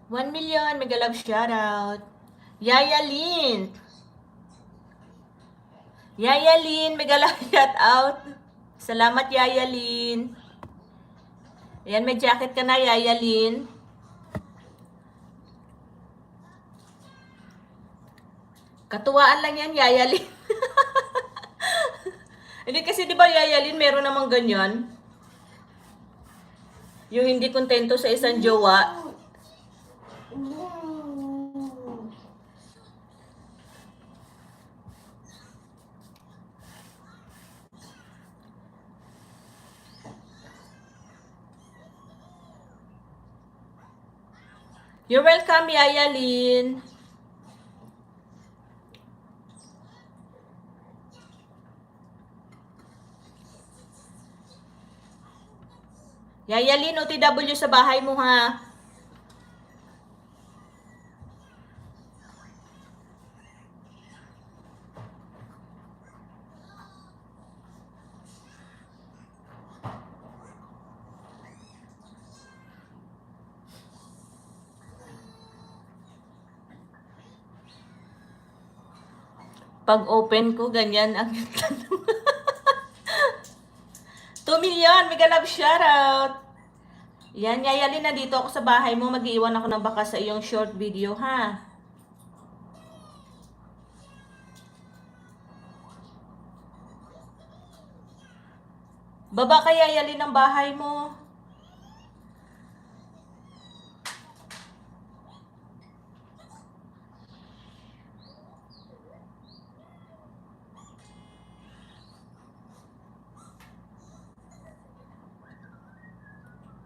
1 million, mega love shoutout. Yaya Lynn. Yaya Lynn, mega love shoutout. Salamat Yaya Lynn. Ayan, may jacket ka na Yaya Lynn. Katuwaan lang yan Yaya Lynn. Hindi kasi di ba Yaya Lynn, meron namang ganyan. Yung hindi kontento sa isang jowa. You're welcome, Yaya Lynn. Yaya Lynn, OTW sa bahay mo ha. Pag open ko, ganyan ang 2 million, mega love shoutout. Yan, Yaya Lynn, nandito ako sa bahay mo. Mag-iwan ako ng baka sa iyong short video, ha? Baba ka, Yaya Lynn, ng bahay mo.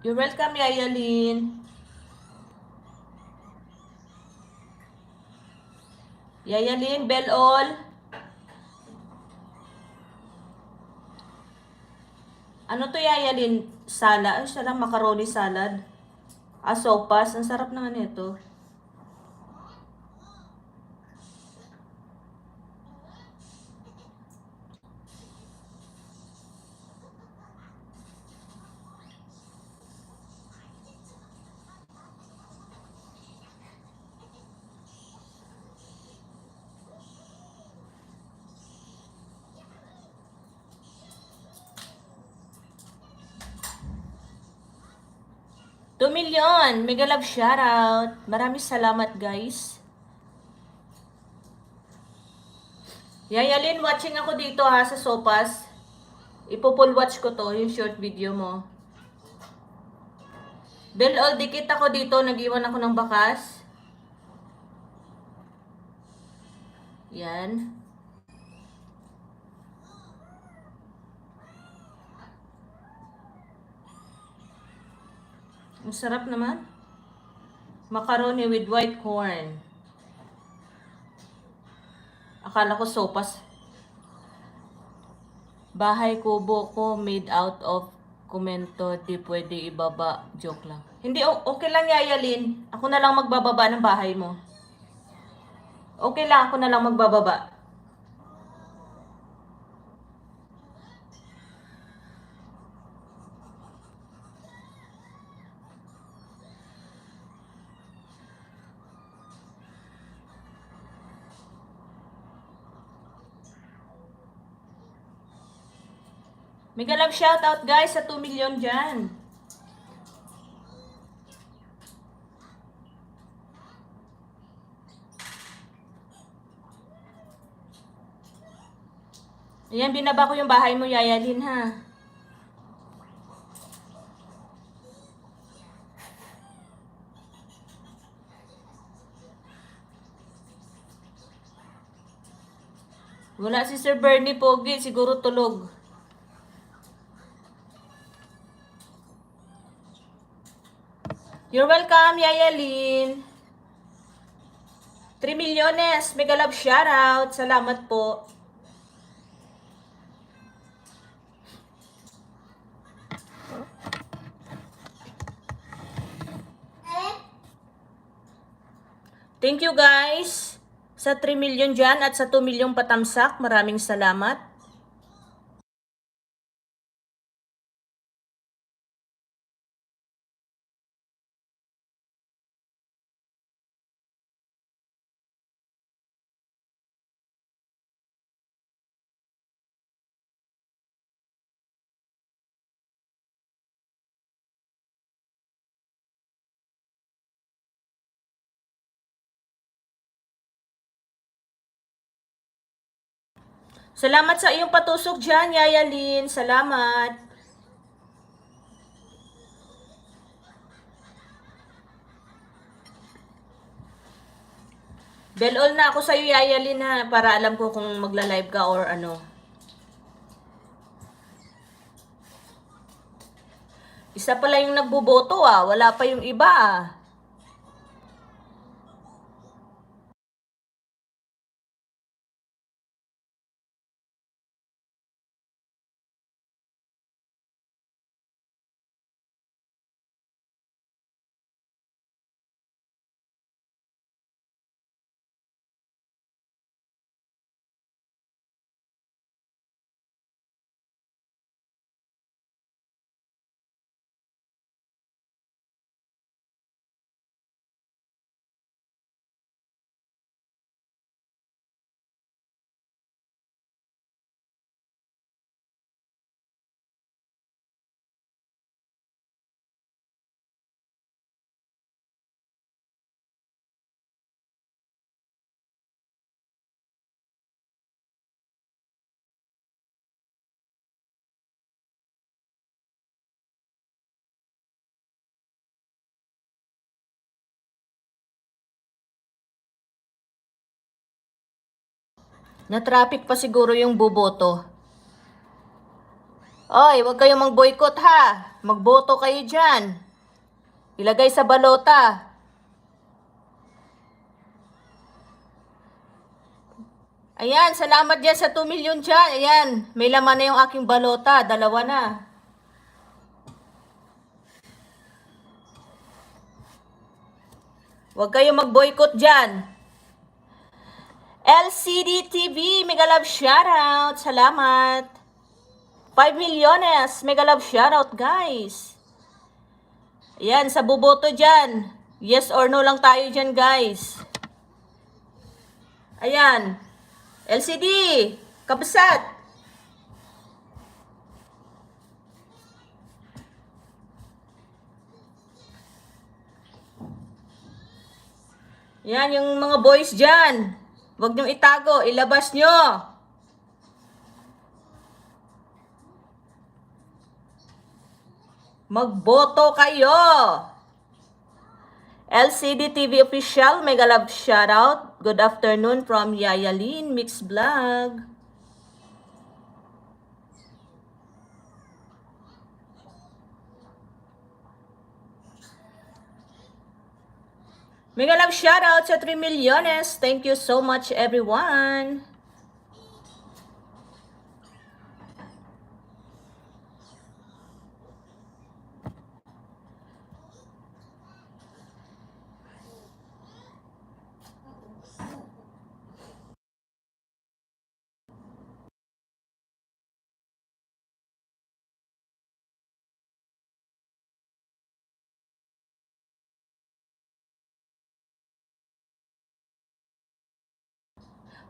You're welcome, Yaya Lynn. Yaya Lynn, bell all. Ano to, Yaya Lynn? Salad? Ay, siya lang, macaroni salad. Sopas. Ang sarap naman ito. Two million, mega love shoutout. Maraming salamat, guys. Yaya Lynn, watching ako dito ha sa sopas. Ipo-full watch ko to, yung short video mo. Bell all, dikit ako dito. Nag-iwan ako ng bakas. Yan. Ang sarap naman. Macaroni with white corn. Akala ko sopas. Bahay kubo ko made out of komento. Di pwede ibaba. Joke lang. Hindi, okay lang Yaya Lynn. Ako na lang magbababa ng bahay mo. Okay lang, ako na lang magbababa. Mega love shoutout guys sa 2 million dyan. Ayan, binaba ko yung bahay mo, Yaya Lynn, ha. Wala si Sir Bernie Pogi, siguro tulog. You're welcome, Yaya Lynn. 3 milyones, mega love shoutout. Salamat po. Thank you guys sa 3 million dyan at sa 2 million patamsak. Maraming salamat. Salamat sa iyong patusok dyan, Yaya Lynn. Salamat. Bell all na ako sa iyo, Yaya Lynn, ha, para alam ko kung magla-live ka or ano. Isa pala yung nagboboto ah, wala pa yung iba ah. Na-traffic pa siguro yung boboto. Oy, wag kayong mag-boycott ha. Magboto kayo dyan. Ilagay sa balota. Ayan, salamat dyan sa 2 million dyan. Ayan, may laman na yung aking balota. Dalawa na. Huwag kayong mag-boycott dyan. LCD TV, mega love shoutout. Salamat. 5 milyones, mega love shoutout guys. Ayan, sa boboto dyan. Yes or no lang tayo dyan guys. Ayan. LCD, kabsat. Yan, yung mga boys dyan. Huwag niyong itago, ilabas nyo. Magboto kayo. LCD TV Official, mega love shoutout. Good afternoon from Yaya Lynn Mix Vlog. Mega love shoutout sa 3 milyones. Thank you so much everyone.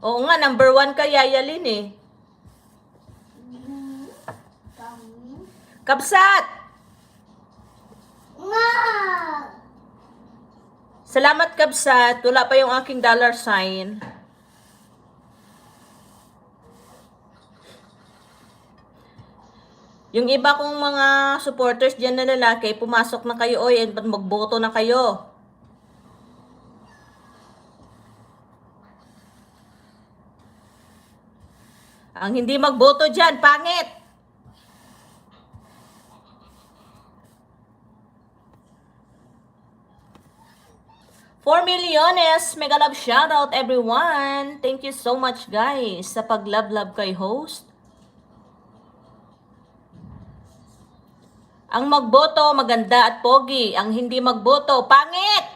Oo nga, number 1 ka, Yaya Lynn eh. Kabsat! Salamat, Kabsat. Wala pa yung aking dollar sign. Yung iba kong mga supporters dyan na lalaki, pumasok na kayo, oy, at magboto na kayo. Ang hindi magboto dyan, pangit! $4 milyones, mega love shoutout everyone. Thank you so much guys sa pag-love kay host. Ang magboto, maganda at pogi. Ang hindi magboto, pangit!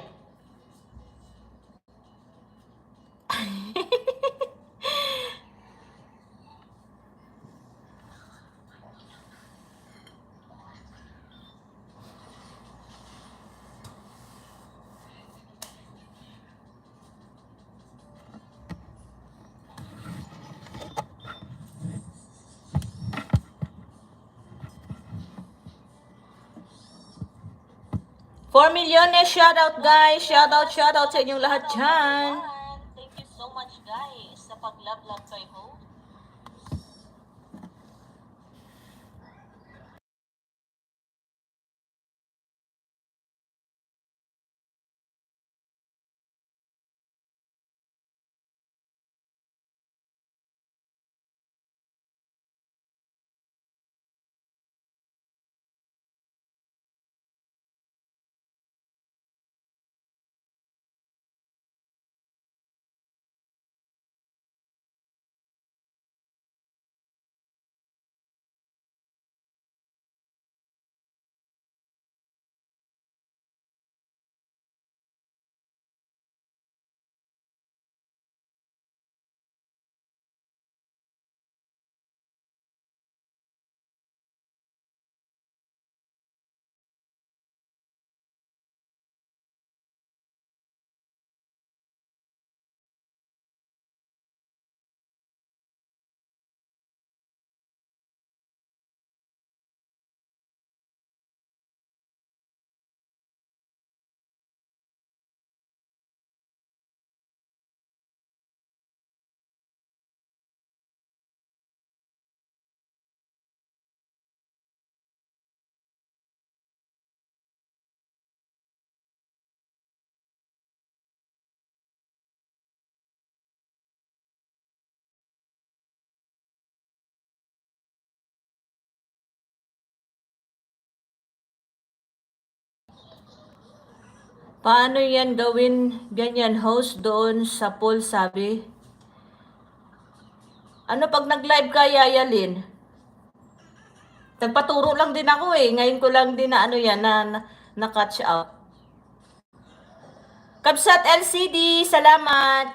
$4 milyones, shoutout guys. Shoutout sa inyong lahat dyan. Thank you so much guys sa pag-love kay host. Paano yan gawin ganyan? Host doon sa poll sabi. Ano pag nag-live ka, Yayalin? Nagpaturo lang din ako eh. Ngayon ko lang din na ano yan, na catch out. Kabsat LCD, salamat.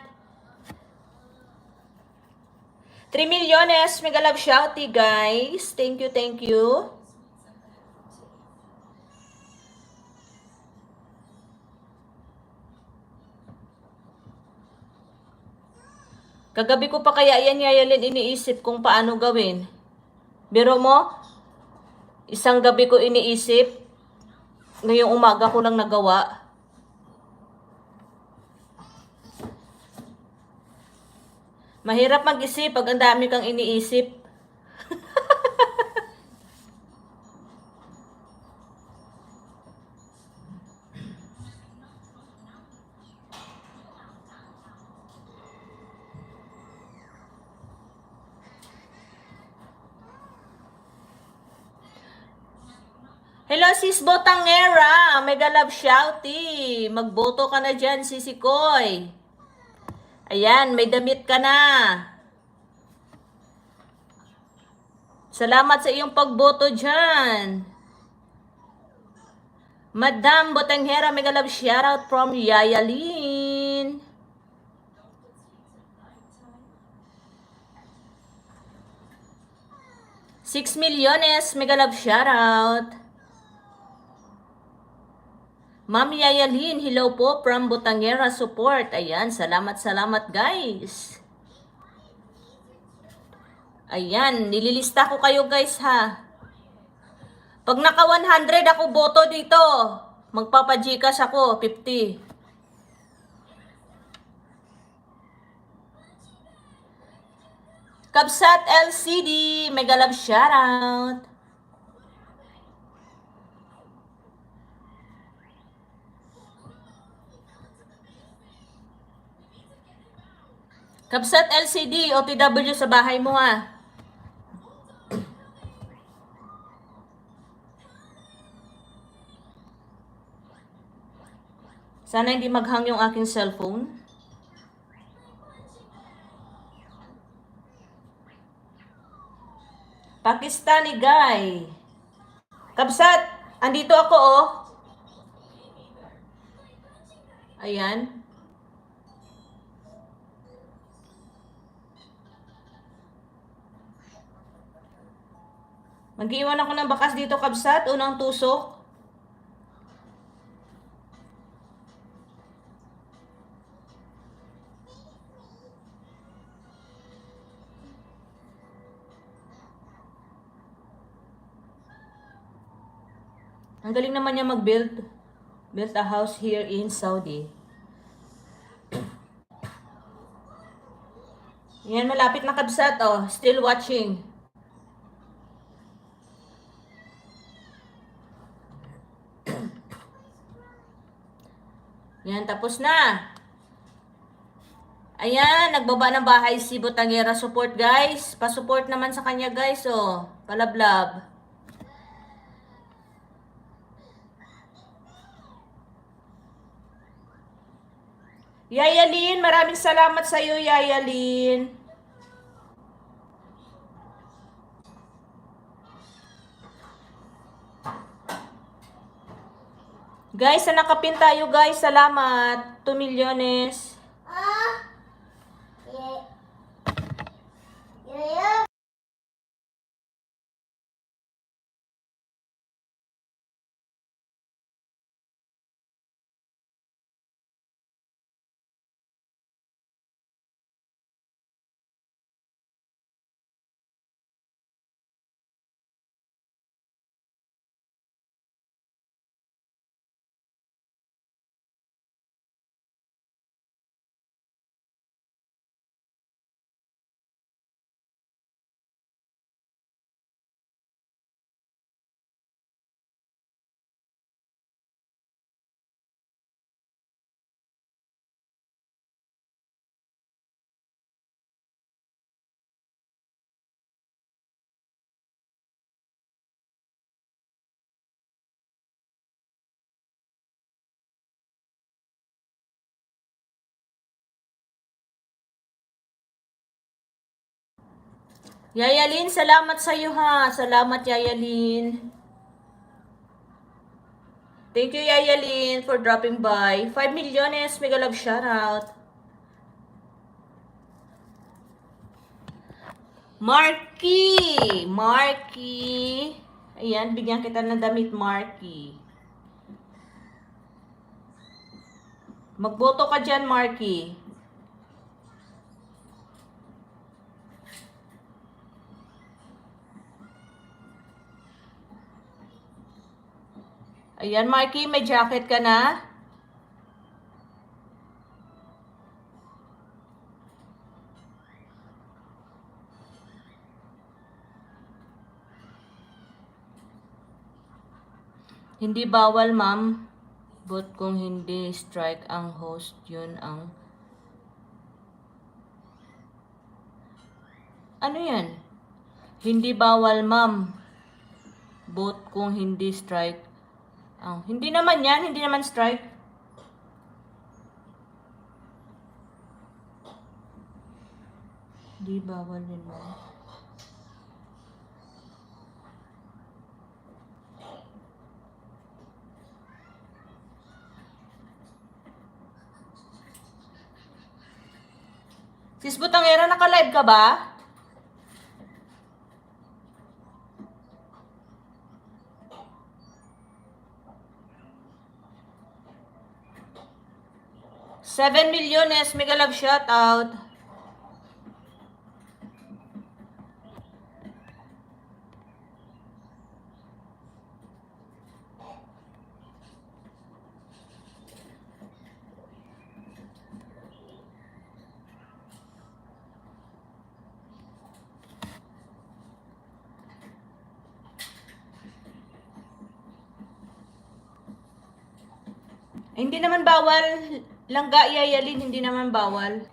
3 milyones, mega love shouty guys. Thank you, thank you. Kagabi ko pa kaya yan, Yayalin, iniisip kung paano gawin. Biro mo, isang gabi ko iniisip, ngayong umaga ko lang nagawa. Mahirap mag-isip pag ang dami kang iniisip. Hello sis Botangera, mega love shouty. Magboto ka na dyan, Sisi Koy. Ayan, may damit ka na. Salamat sa iyong pagboto dyan. Madam Botanghera, mega love shoutout from Yayalin. $6 milyones, mega love shoutout. Ma'am Yayalin, hello po from Botanghera support. Ayan, salamat guys. Ayan, nililista ko kayo guys ha. Pag naka 100 ako boto dito, magpapa-Gcash ako, 50. Kabsat LCD, mega love shoutout. Kabsat LCD, OTW sa bahay mo ha. Sana hindi maghang yung aking cellphone. Pakistani guy. Kabsat, andito ako oh. Ayan. Mag-iwan ako ng bakas dito, Kabsat. Unang tusok. Ang galing naman niya mag-build. Built a house here in Saudi. Yan, malapit na Kabsat, oh. Still watching. Yan, tapos na. Ayan, nagbaba ng bahay si Botanghera support, guys. Pa-support naman sa kanya, guys, oh. Palablab. Yayalin, maraming salamat sa iyo, Yayalin. Guys, sa nakapin tayo, guys. Salamat. 2 milyones. Yayalin, salamat sa iyo ha. Salamat Yayalin. Thank you Yayalin for dropping by. 5 milyones, mega love shoutout. Marky! Marky! Ayan, bigyan kita ng damit, Marky. Magboto ka dyan, Marky. Ayan, Marky, may jacket ka na? Hindi bawal, ma'am. But kung hindi strike ang host, yun ang... Ano yan? Hindi bawal, ma'am. But kung hindi strike ang... Hindi naman yan, hindi naman strike. Hindi bawal yun, ma'am. Sis Butangera, naka-live ka ba? $7 milyones, mega love shoutout. Hindi naman bawal. Langga Yayalin, hindi naman bawal.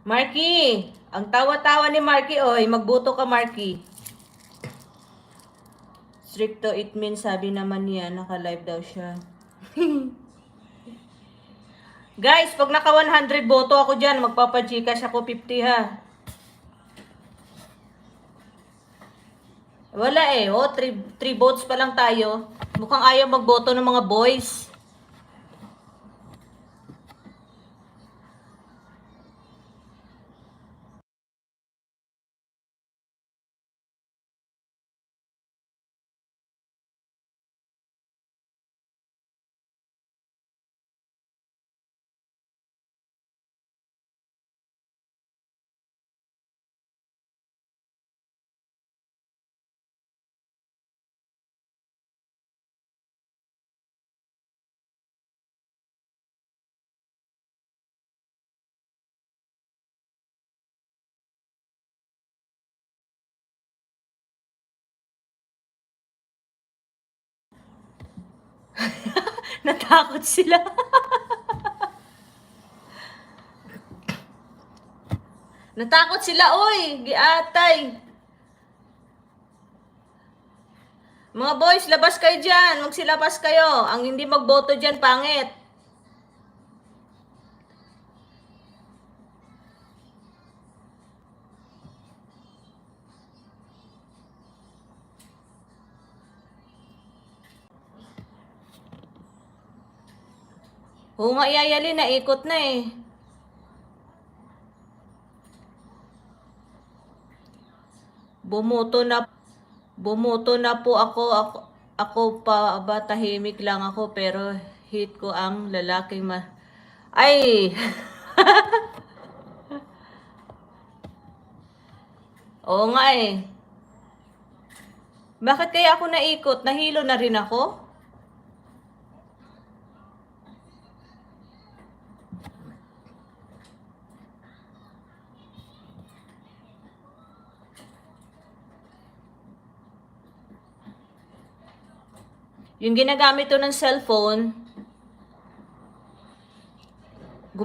Marky, ang tawa-tawa ni Marky, oy, magboto ka Marky. Stricto it means, sabi naman niya, naka-live daw siya. Guys, pag naka 100 boto ako dyan, magpapagcash ako 50 ha. Wala eh, oh, 3 votes pa lang tayo. Mukhang ayaw magboto ng mga boys. Natakot sila. Natakot sila, oy, giatay. Mga boys, labas kayo dyan. Magsilabas kayo. Ang hindi magboto dyan, pangit. Oo nga, Yayalin, naikot na eh. Bumoto na po ako pa ba, tahimik lang ako pero hit ko ang lalaking Ay! Oo nga eh. Bakit kaya ako naikot? Nahilo na rin ako? Yung ginagamit to ng cellphone,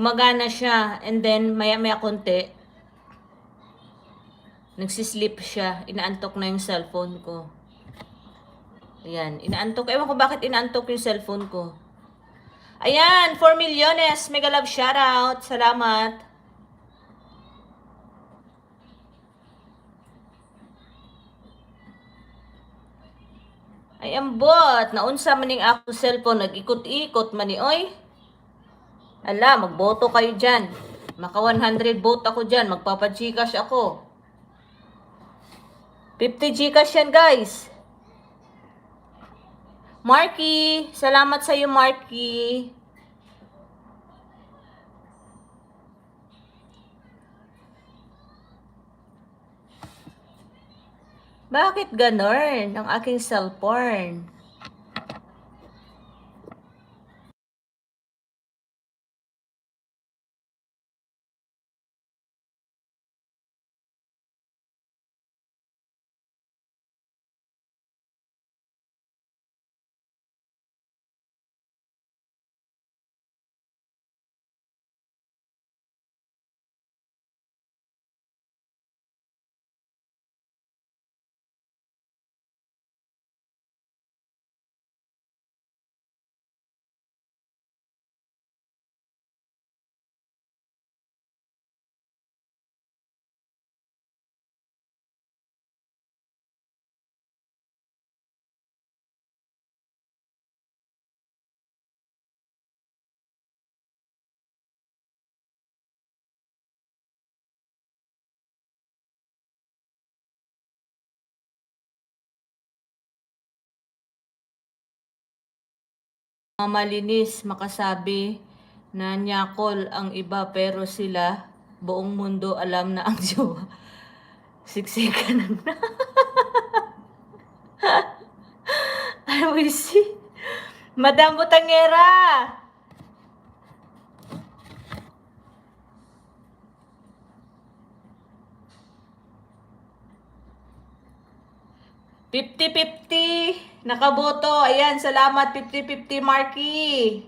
gumagana siya. And then, maya-maya konti, nagsisleep siya. Inaantok na yung cellphone ko. Ayan, inaantok. Ewan ko bakit inaantok yung cellphone ko. Ayan, 4 milyones. Mega love shoutout. Salamat. Ay, ambot. Naunsa maning ako cellphone. Nag-ikot-ikot mani. Oy. Ala, magboto kayo dyan. Maka 100 vote ako dyan. Magpapagcash ako. 50 Gcash yan, guys. Marky. Salamat sa'yo, Marky. Bakit ganon ang aking cellphone? Malinis makasabi na nyakol ang iba pero sila buong mundo alam na ang jowa. Siksikan na. I will see. Madam Butangera. $50-50 nakaboto. Ayan, salamat 50-50 Marky.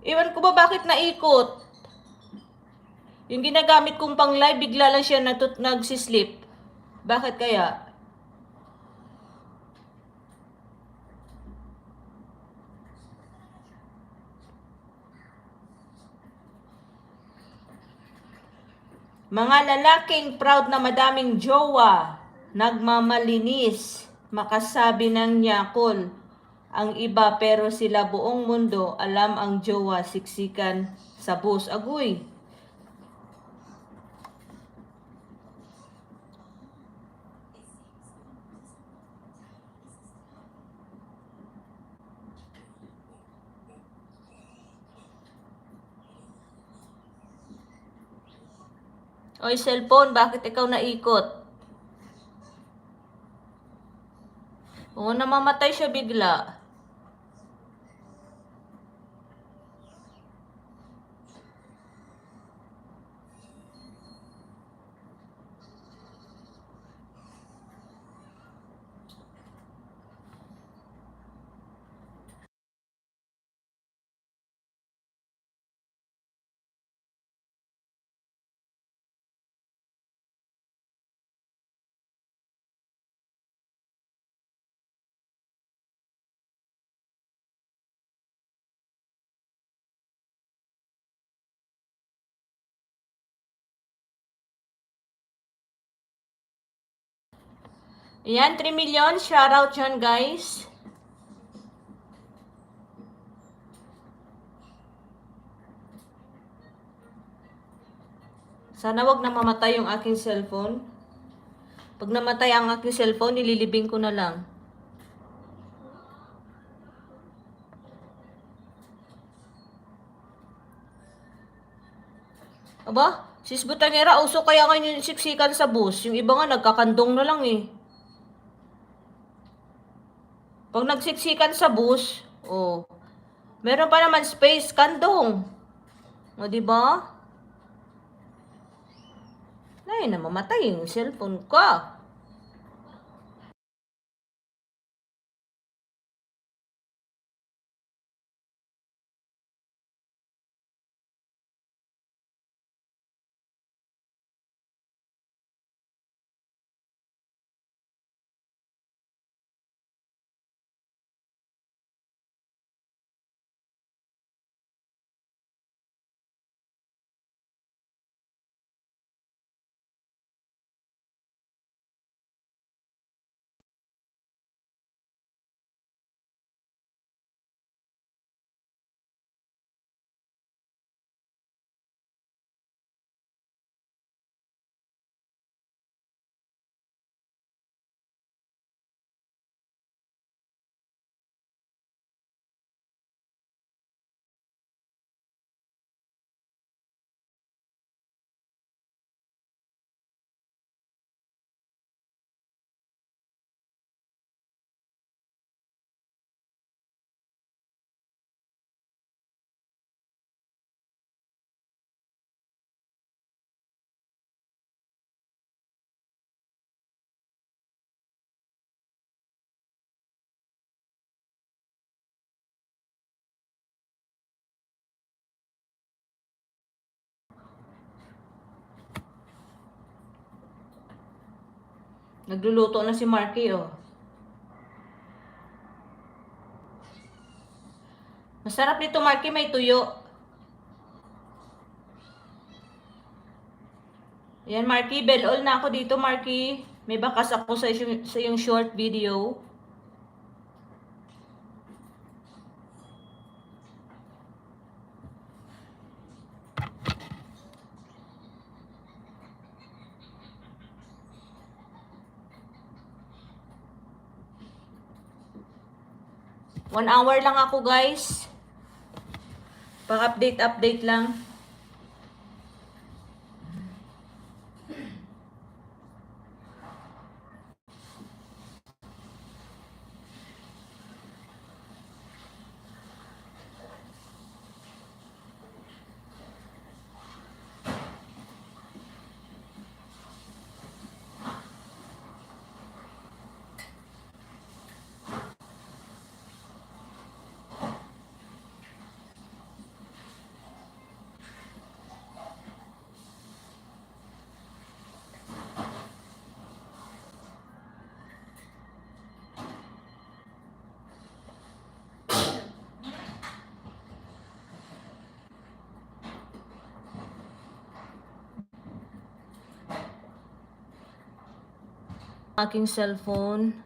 Iwan ko ba bakit naikot? Yung ginagamit kong pang live, bigla lang siya nagsisleep. Bakit kaya? Mga lalaking proud na madaming jowa, nagmamalinis, makasabi ng nyakol ang iba pero sila buong mundo alam ang jowa, siksikan sa bus. Agoy. Oy, cellphone, bakit ikaw naikot? Oo, namamatay siya bigla. Ayan, 3 million. Shoutout dyan, guys. Sana wag na mamatay yung aking cellphone. Pag namatay ang aking cellphone, nililibing ko na lang. Aba, sis Butangera, uso kaya ngayon yung siksikan sa bus. Yung iba nga nagkakandong na lang eh. Pag nagsiksikan sa bus, oh, meron pa naman space, kandong. O, diba? Ay, namamatay yung cellphone ka. Nagluluto na si Marky, oh. Masarap nito, Marky, may tuyo. Ayan, Marky, bell all na ako dito, Marky. May bakas ako sa yung short video. One hour lang ako, guys. Pang-update lang. Aking cellphone.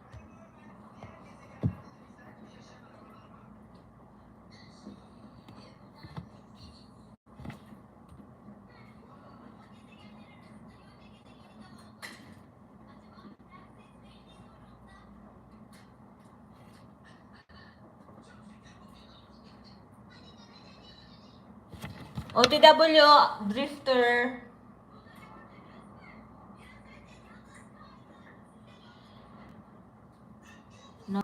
OTW, Drifter. No.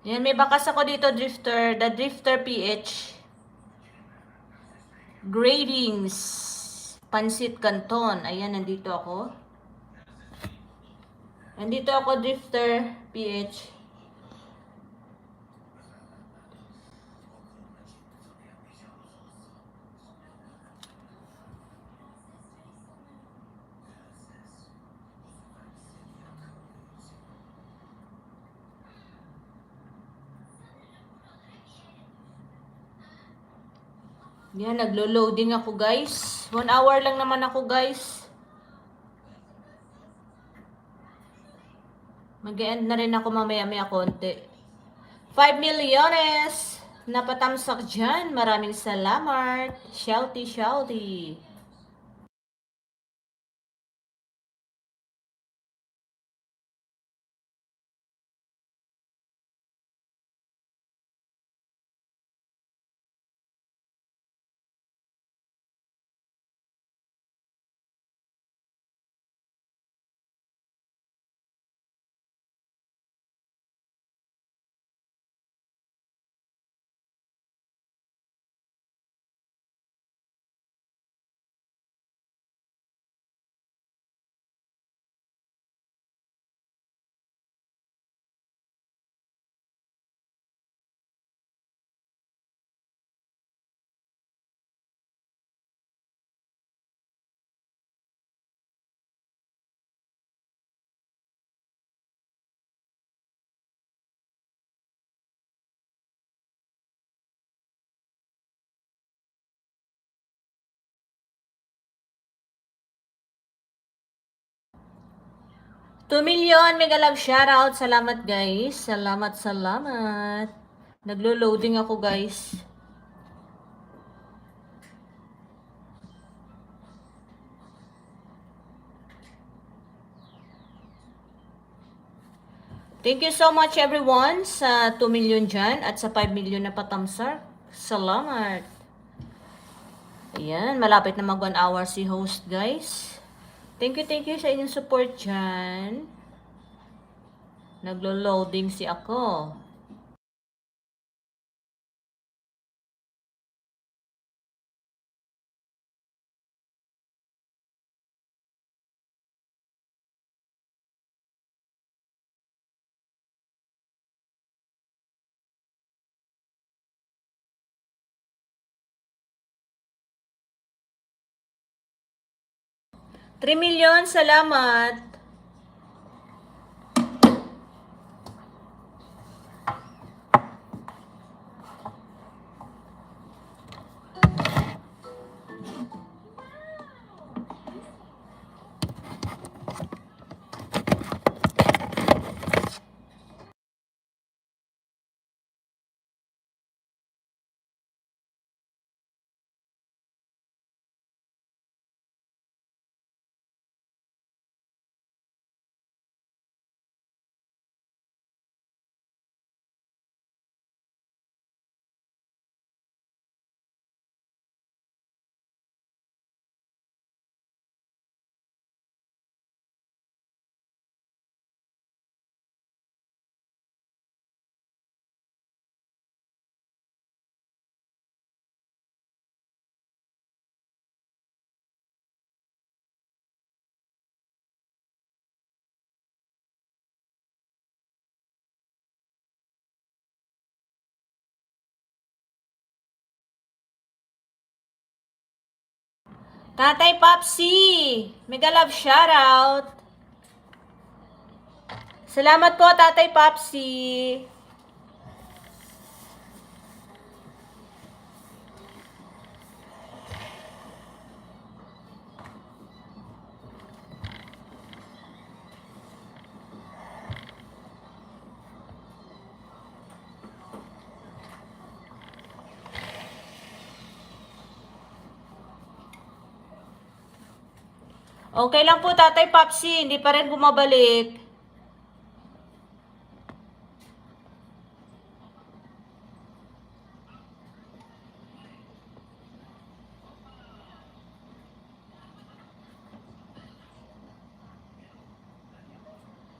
Yan, may bakas ako dito, Drifter. The Drifter PH. Gradings. Pansit Canton. Ayan, nandito ako. Nandito ako, Drifter PH. Yan, naglo-loading ako, guys. 1 hour lang naman ako, guys. Mag-end na rin ako mamaya-maya konti. 5 milyones napatamsak dyan. Maraming salamat. Shouty, shouty. ₱2 million, mega love shoutout. Salamat, guys. Salamat, salamat. Naglo-loading ako, guys. Thank you so much, everyone, sa 2 million dyan at sa 5 million na patamsak. Salamat. Ayan, malapit na mag 1 hour si host, guys. Thank you sa inyong support dyan. Naglo-loading si ako. 3 million, salamat. Tatay Popsi, mega love shoutout. Salamat po, Tatay Popsi. Okay lang po, Tatay Popsi, hindi pa rin bumabalik.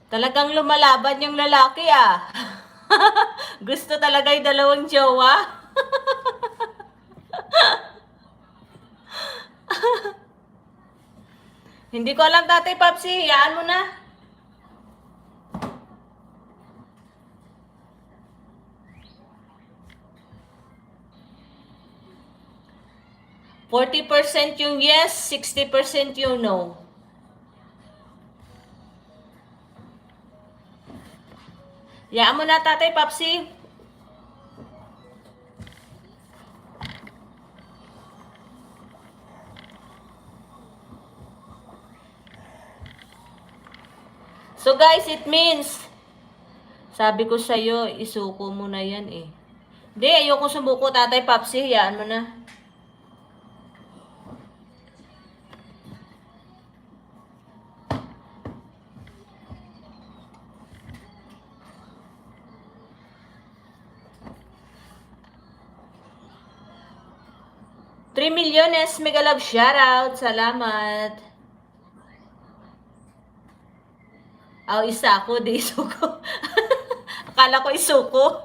Talagang lumalaban yung lalaki ah. Gusto talaga yung dalawang jowa. Hindi ko alam, Tatay Popsi, hiyaan mo na. %40 yung yes, 60% yung no. Hiyaan mo na, Tatay Popsi. So guys, it means, sabi ko sa'yo, isuko mo na yan eh. Hindi, ayoko sumuko, Tatay Popsi, hiyaan mo na. $3 milyones, mega love shoutout. Salamat. Isa ako, di isuko. Akala ko isuko.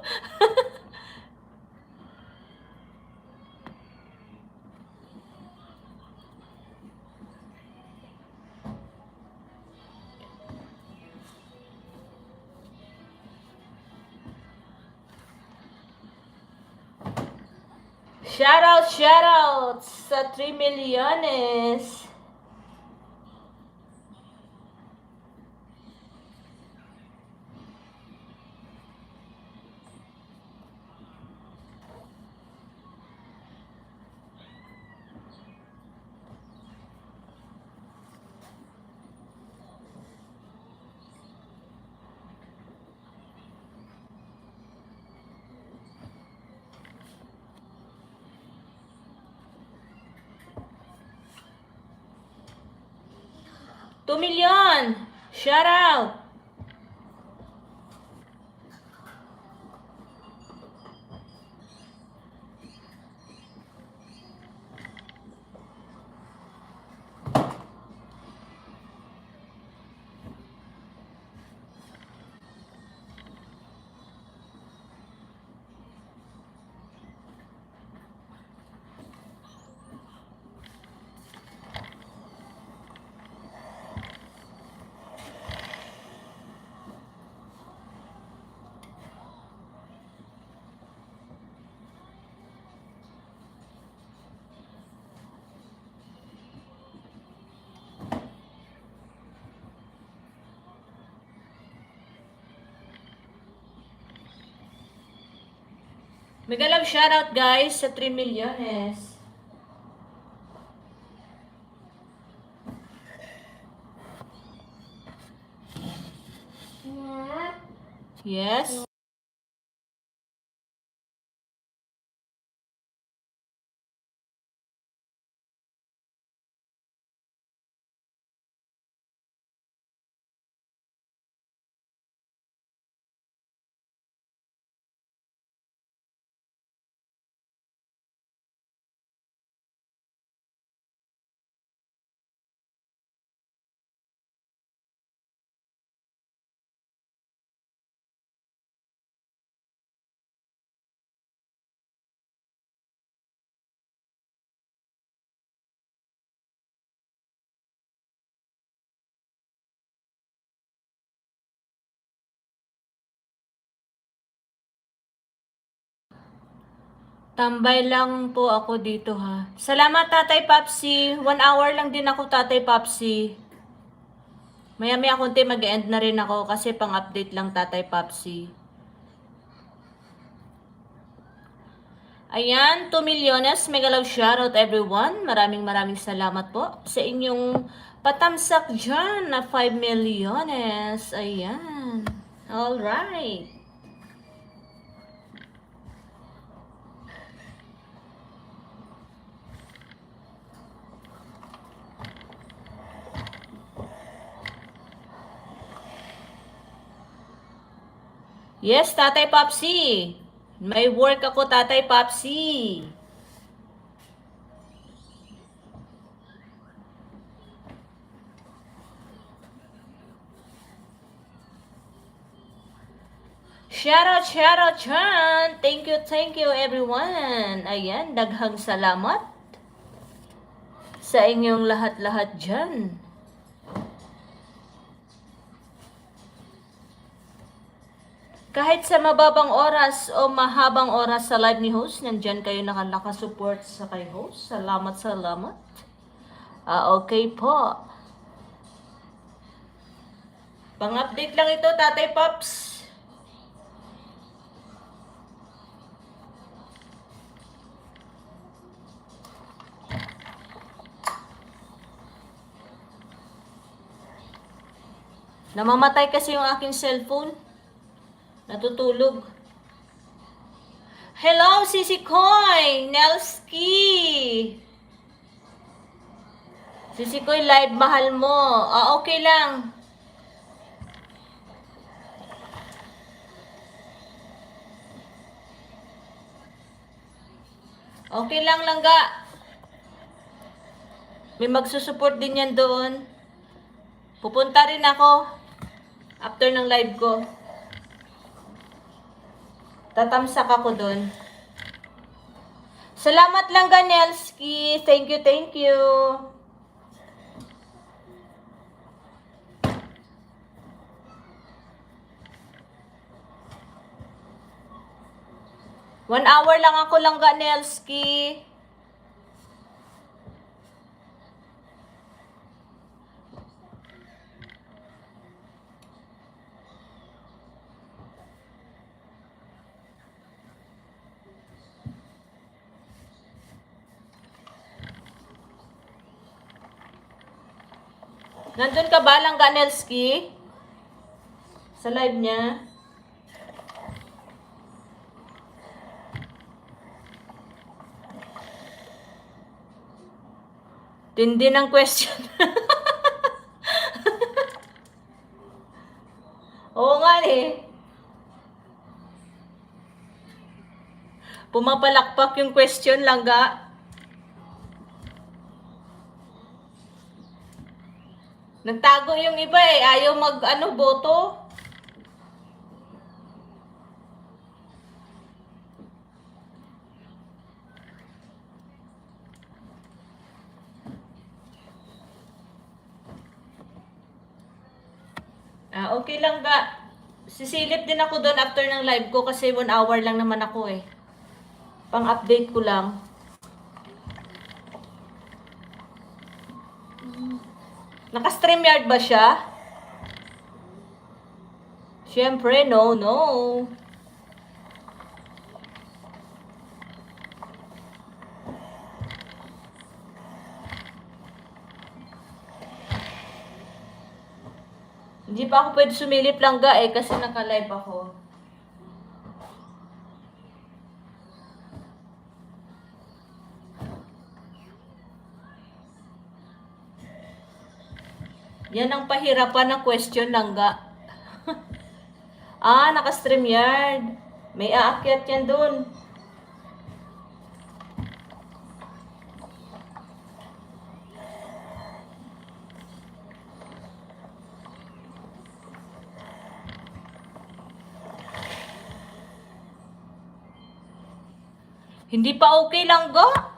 Shoutout sa 3 milyones. $2 million. Shoutout. Mega love shoutout guys sa 3 milyones. Yes. Tambay lang po ako dito ha. Salamat Tatay Papsi. 1 hour lang din ako Tatay Papsi. Maya-maya konti mag-end na rin ako kasi pang-update lang Tatay Papsi. Ayan, 2 milyones. Mega love shoutout everyone. Maraming salamat po sa inyong patamsak dyan na 5 milyones. Ayan. Alright. Yes, Tatay Papsi. May work ako, Tatay Papsi. Shoutout dyan. Thank you everyone. Ayan, daghang salamat sa inyong lahat-lahat dyan. Kahit sa mababang oras o mahabang oras sa live ni host, nandyan kayo nakasupport sa kay host. Salamat. Okay po. Pang-update lang ito, Tatay Pops. Namamatay kasi yung aking cellphone. Natutulog. Hello, Sisi Koy! Nelski! Sisi Koy, live mahal mo. Okay lang. Okay lang, langga. May magsusupport din yan doon. Pupunta rin ako after ng live ko. Tatamsak ako doon. Salamat lang, Ganelski. Thank you. One hour lang ako lang, Ganelski. Nandun ka ba lang, Ganelski? Sa live niya? Tindi ng question. Oo nga eh. Pumapalakpak yung question lang ga. Nagtago yung iba eh. Ayaw boto. Okay lang ga. Sisilip din ako doon after ng live ko kasi 1 hour lang naman ako eh. Pang-update ko lang. Naka-StreamYard ba siya? Siyempre, no. Hindi pa ako pwede sumilip langga eh kasi naka-live ako. Yan ang pahirapan ng question langga. Naka-StreamYard. May aakyat yan dun. Hindi pa okay langga.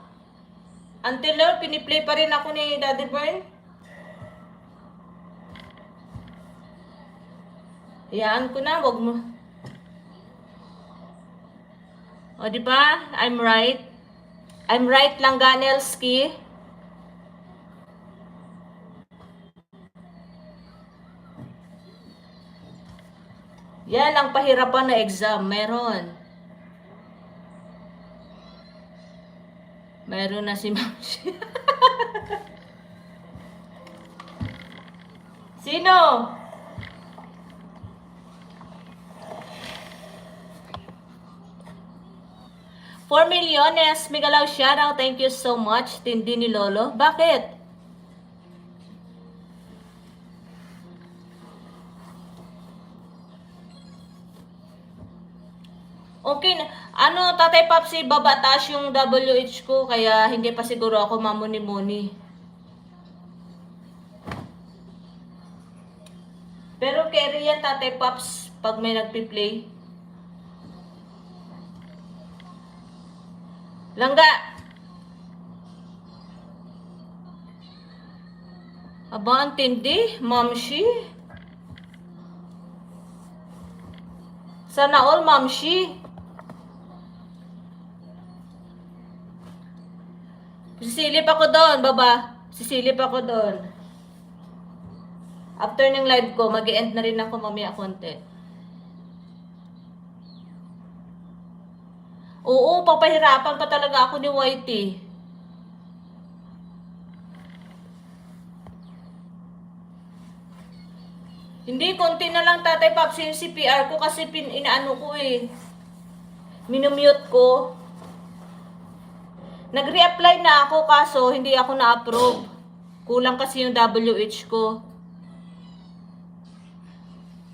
Until now, piniplay pa rin ako ni Daddy Bern. Iyaan ko na, wag mo. O, di ba? I'm right. I'm right, Langganelski. Yan ang pahirapan na exam. Meron. Meron na si Ma'am. Sino? $4 milyones, Migalaw shoutout, thank you so much, Tindi ni Lolo. Bakit? Okay na. Tatay Papsi, babataas yung WH ko, kaya hindi pa siguro ako mamuni-muni. Pero carry yan, Tatay Paps, pag may nagpi-play. Langga! Aba, ang tindi, Mamshi. Sana all, Mamshi. Sisilip ako doon, baba. Sisilip ako doon. After ng live ko, mag-e-end na rin ako mamaya konti. Oo, papahirapan pa talaga ako ni Whitey. Hindi, konti na lang Tatay Paps yung CPR ko kasi inaano ko eh. Minumute ko. Nag-reapply na ako kaso hindi ako na-approve. Kulang kasi yung WH ko.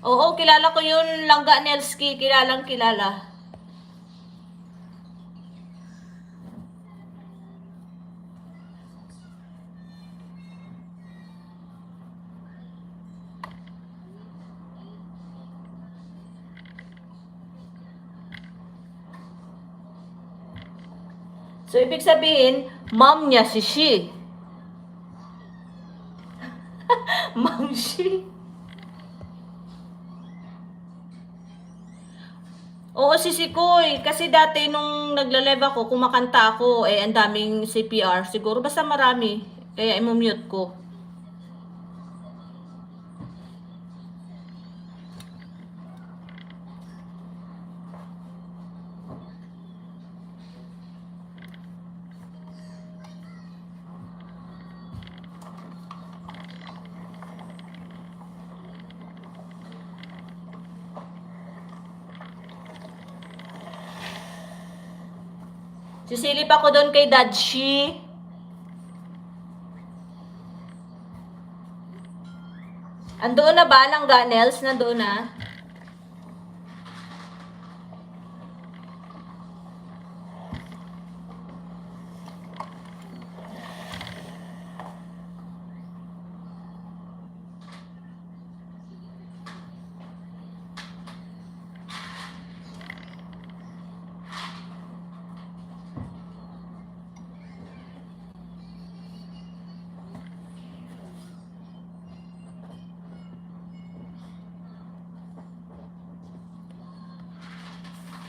Oo, kilala ko yun, Langga Nelski. Kilalang kilala. So, ibig sabihin, mom niya si she. Mom she. Oo, si Sikoy. Kasi dati nung nagla-live ako, kumakanta ako, ang daming CPR. Siguro basta marami. Kaya i-mute ko. Sisilip ako doon kay Dadshi. Andoon na ba Langga Nels? Nandoon na?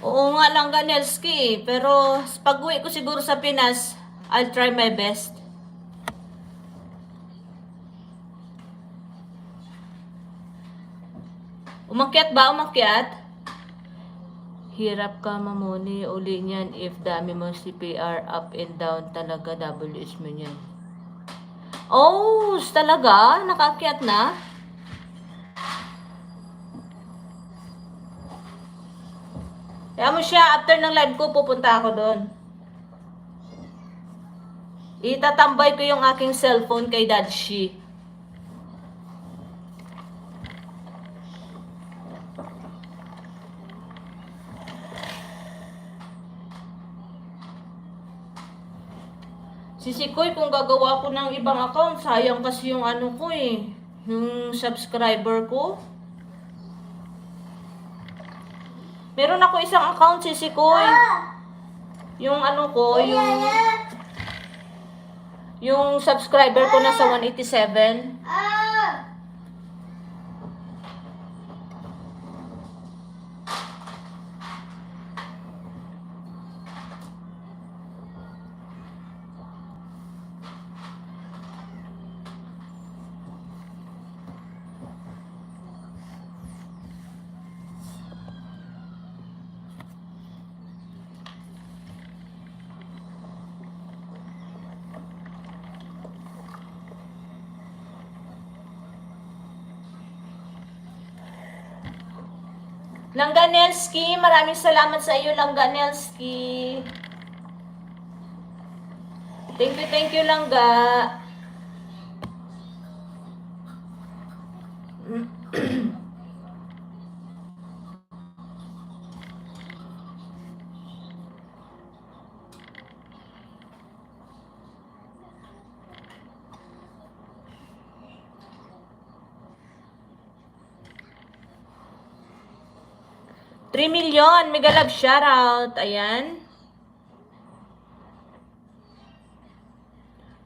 Oo nga Langga Nelski, pero pag-uwi ko siguro sa Pinas, I'll try my best. Umakyat ba? Umakyat? Hirap ka mamuni uli niyan if dami mo CPR up and down talaga WS mo niyan. Oh, talaga? Nakaakyat na? Kaya mo siya, after ng live ko, pupunta ako doon. Itatambay ko yung aking cellphone kay Dad Shi. Sisikoy, kung gagawa ko ng ibang account, sayang kasi yung ano ko eh. Yung subscriber ko. Meron ako isang account, Sisikoy. Yung ano ko, yung subscriber ko nasa 187. Langganelski, maraming salamat sa iyo, Langganelski. Thank you, Langga. 3 million, mega love shoutout. Ayan.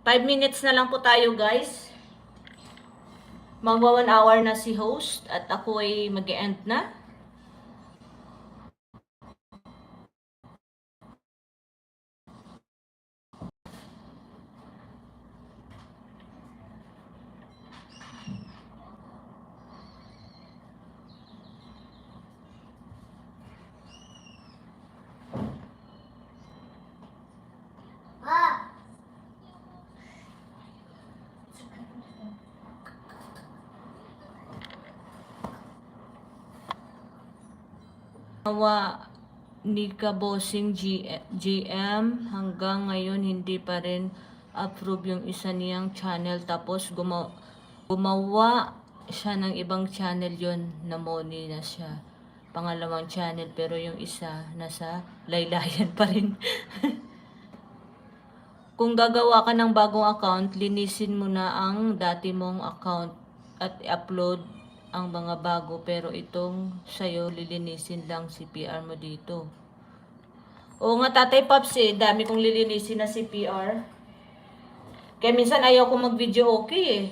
5 minutes na lang po tayo, guys. Magwa 1 hour na si host at ako ay mag-e-end na. Nawa ni Kabosing GM hanggang ngayon hindi pa rin approve yung isa niyang channel, tapos gumawa siya ng ibang channel, yon na money na siya, pangalawang channel, pero yung isa nasa laylayan pa rin. Kung gagawa ka ng bagong account, linisin mo na ang dati mong account at i-upload ang mga bago, pero itong sa'yo, lilinisin lang si PR mo dito. Oo nga, Tatay Pops dami kong lilinisin na si PR. Kaya minsan ayaw ko mag-video okay eh.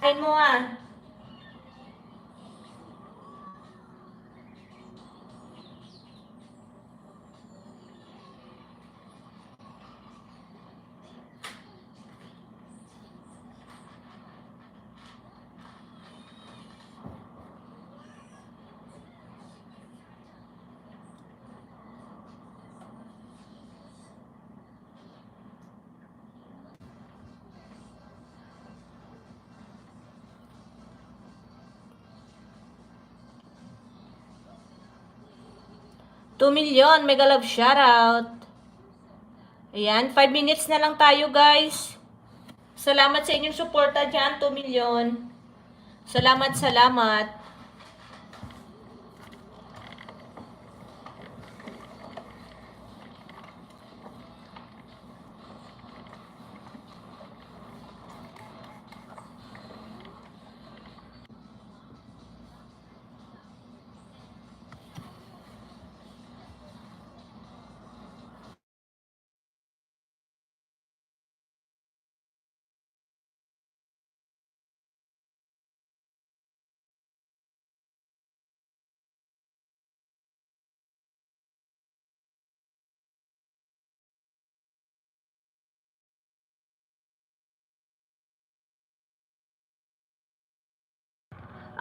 Kain mo ah. $2 million, mega love shoutout. Ayan, 5 minutes na lang tayo, guys. Salamat sa inyong suporta dyan, 2 million. Salamat.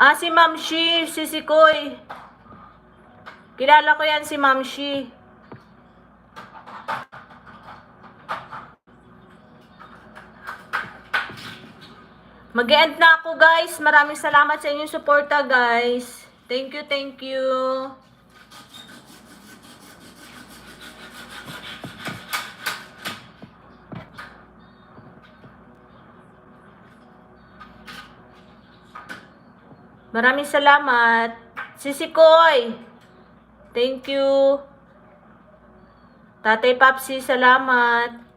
Si Ma'am Shi, si Sikoy. Kilala ko yan si Ma'am Shi. Mag-e-end na ako guys. Maraming salamat sa inyong suporta guys. Thank you, thank you. Maraming salamat. Sisikoy. Thank you. Tatay Papsi, salamat.